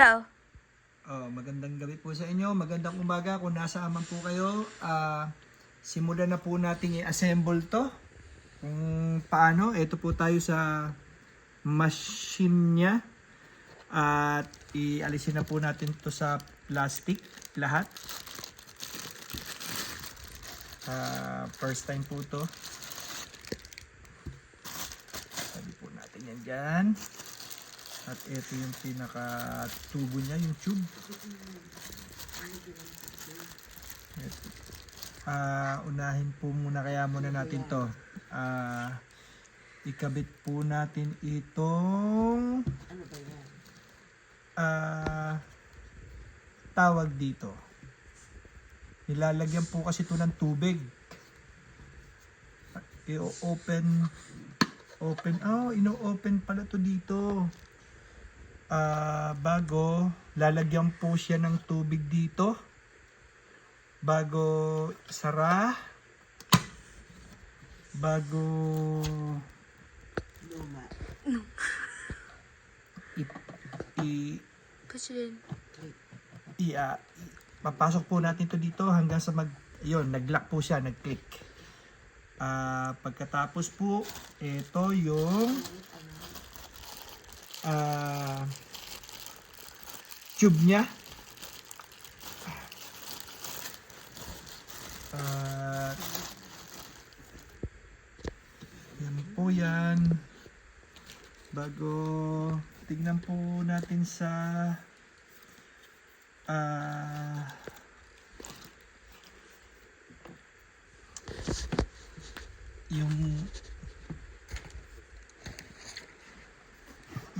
Ikaw. Magandang gabi po sa inyo, magandang umaga kung nasaan man po kayo. Simulan na po natin i-assemble to. Kung paano, ito po tayo sa machine niya. At ialisin na po natin to sa plastic lahat. First time po to. Sabi po natin yan dyan. At ito yung pinaka tubo niya, yung tube. Unahin po muna natin to. Ikabit po natin itong tawag dito. Nilalagyan po kasi ito ng tubig. Ino-open pala to dito. Bago lalagyan po siya ng tubig dito bago sara, bago papasok po natin to dito hanggang sa nag-lock po siya, nag-click. Pagkatapos po, ito yung tube niya. Yan po yan. Bago tignan po natin sa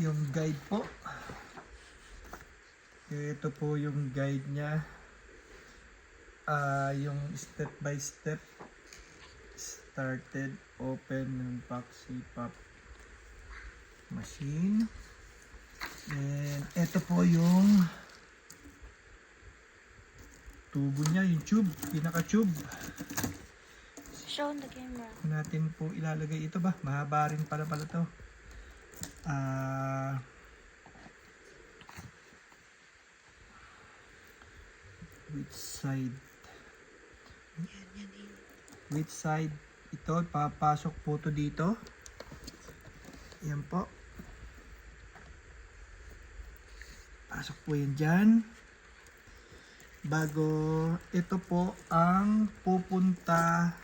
yung guide po. Ito po yung guide niya. Yung step by step. Started, open ng Paxi Pop machine. And ito po yung tubo niya, yung tube, pinaka tube. Show the camera. Natin po ilalagay ito ba? Mahaba rin pala to. Which side? Which side? Ito, papasok po to dito. Yan po. Pasok po yan dyan. Bago, ito po ang pupunta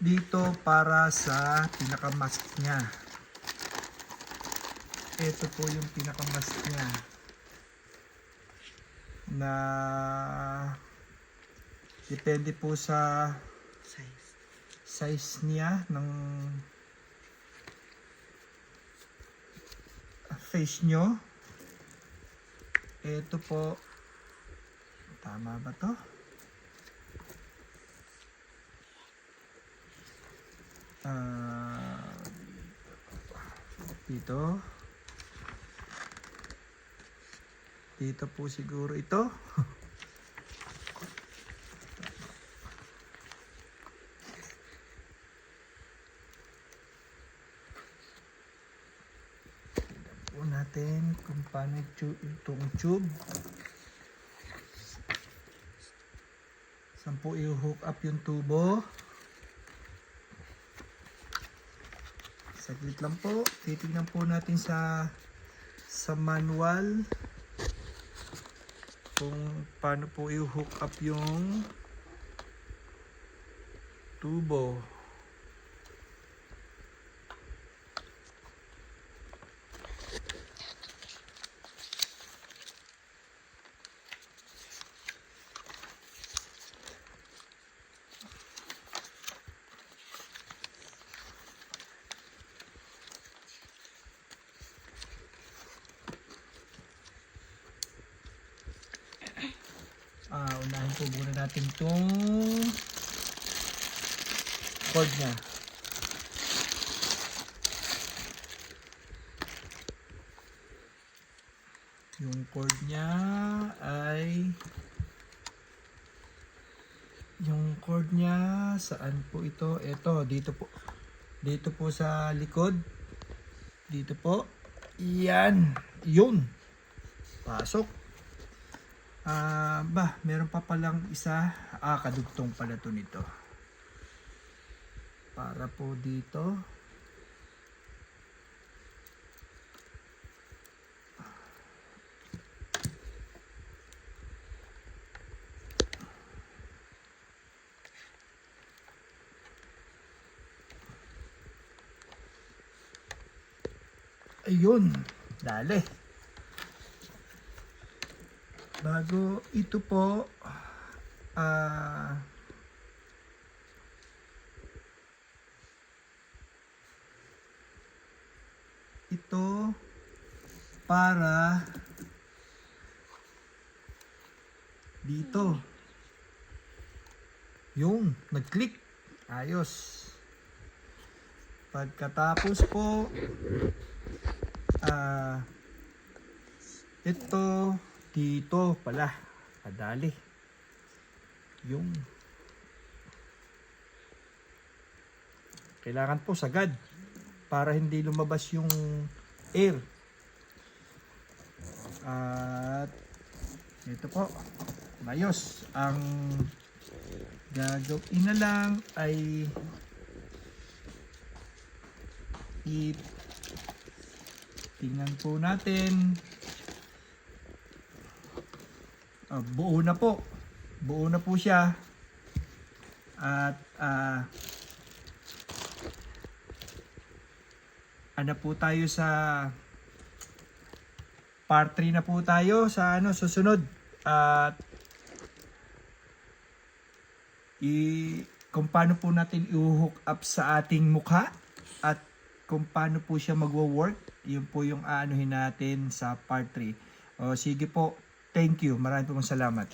dito para sa pinaka-mask niya. Ito po yung pinaka-mask niya na depende po sa size niya ng face nyo. Ito po, tama ba to? Dito po siguro ito. Tignan po natin kung paano itong tube. Saan po i-hook up yung tubo. Saglit lang po. Titignan po natin sa manual kung paano po i-hook up yung tubo. Unahin po muna natin itong cord niya. Yung cord niya ay saan po ito? Ito, dito po sa likod. Dito po. Yan. Yun. Pasok. Meron pa palang isa. Kadugtong pala to nito. Para po dito. Ayun. Dali. Bago ito po, ito para dito. Yung nag-click. Ayos. Pagkatapos po, ito dito pala. Padali. Yung kailangan po sagad para hindi lumabas yung air. At ito po, ayos. Ang gagawin na lang ay tingnan po natin. Buo na po. Buo na po siya. At ano po tayo sa part 3 na po tayo sa susunod. At kung paano po natin i-hook up sa ating mukha at kung paano po siya magwo-work, yun po yung aanuhin natin sa part 3. Sige po, thank you. Maraming po salamat.